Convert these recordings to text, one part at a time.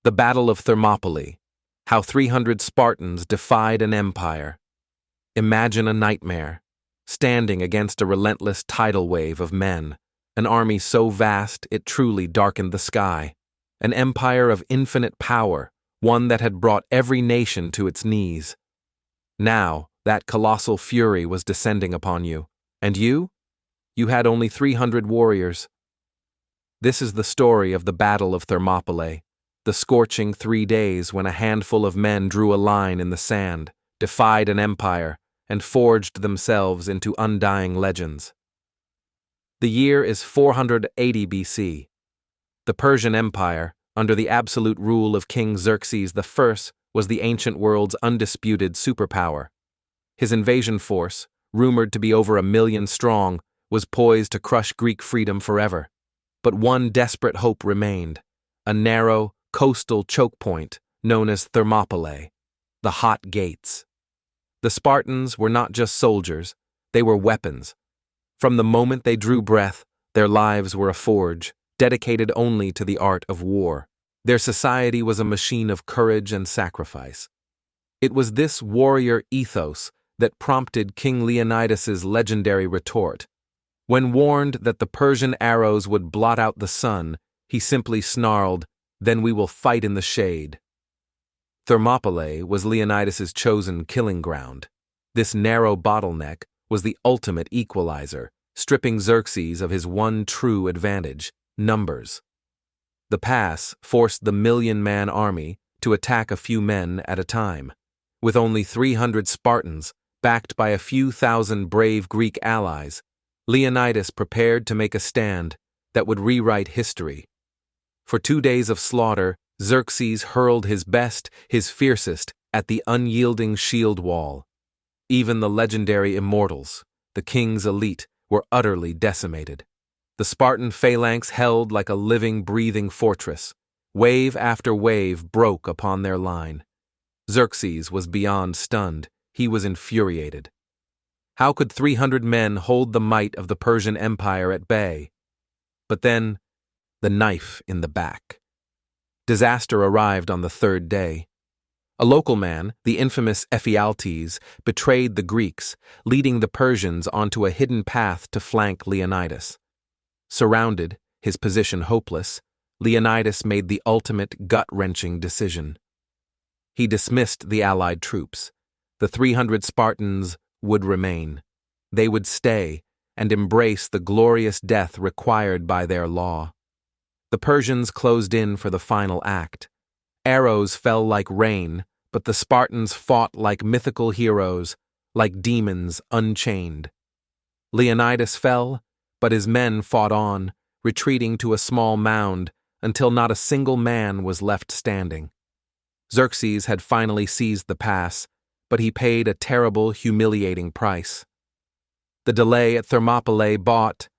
The Battle of Thermopylae, how 300 Spartans defied an empire. Imagine a nightmare, standing against a relentless tidal wave of men, an army so vast it truly darkened the sky, an empire of infinite power, one that had brought every nation to its knees. Now, that colossal fury was descending upon you, and you? You had only 300 warriors. This is the story of the Battle of Thermopylae, the scorching 3 days when a handful of men drew a line in the sand, defied an empire, and forged themselves into undying legends. The year is 480 BC. The Persian Empire, under the absolute rule of King Xerxes I, was the ancient world's undisputed superpower. His invasion force, rumored to be over 1 million strong, was poised to crush Greek freedom forever. But one desperate hope remained, a narrow, coastal choke point known as Thermopylae, the Hot Gates. The Spartans were not just soldiers, they were weapons. From the moment they drew breath, their lives were a forge, dedicated only to the art of war. Their society was a machine of courage and sacrifice. It was this warrior ethos that prompted King Leonidas's legendary retort. When warned that the Persian arrows would blot out the sun, he simply snarled, "Then we will fight in the shade." Thermopylae was Leonidas's chosen killing ground. This narrow bottleneck was the ultimate equalizer, stripping Xerxes of his one true advantage, numbers. The pass forced the 1,000,000-man army to attack a few men at a time. With only 300 Spartans, backed by a few thousand brave Greek allies, Leonidas prepared to make a stand that would rewrite history. For 2 days of slaughter, Xerxes hurled his best, his fiercest, at the unyielding shield wall. Even the legendary immortals, the king's elite, were utterly decimated. The Spartan phalanx held like a living, breathing fortress. Wave after wave broke upon their line. Xerxes was beyond stunned. He was infuriated. How could 300 men hold the might of the Persian Empire at bay? But then, the knife in the back. Disaster arrived on the 3rd day. A local man, the infamous Ephialtes, betrayed the Greeks, leading the Persians onto a hidden path to flank Leonidas. Surrounded, his position hopeless, Leonidas made the ultimate gut-wrenching decision. He dismissed the allied troops. The 300 Spartans would remain. They would stay and embrace the glorious death required by their law. The Persians closed in for the final act. Arrows fell like rain, but the Spartans fought like mythical heroes, like demons unchained. Leonidas fell, but his men fought on, retreating to a small mound until not a single man was left standing. Xerxes had finally seized the pass, but he paid a terrible, humiliating price. The delay at Thermopylae bought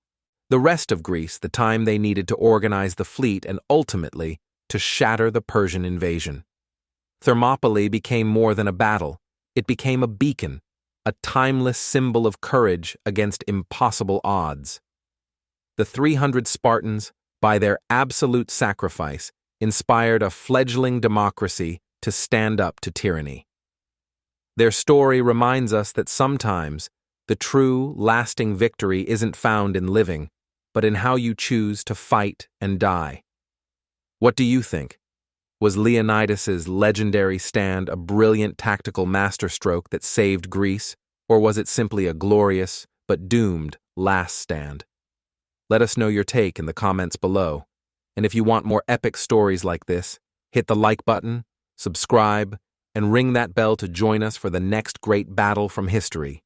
the rest of Greece the time they needed to organize the fleet and ultimately to shatter the Persian invasion. Thermopylae became more than a battle. It became a beacon, a timeless symbol of courage against impossible odds. The 300 Spartans, by their absolute sacrifice, inspired a fledgling democracy to stand up to tyranny. Their story reminds us that sometimes the true, lasting victory isn't found in living, but in how you choose to fight and die. What do you think? Was Leonidas's legendary stand a brilliant tactical masterstroke that saved Greece, or was it simply a glorious but doomed last stand? Let us know your take in the comments below. And if you want more epic stories like this, hit the like button, subscribe, and ring that bell to join us for the next great battle from history.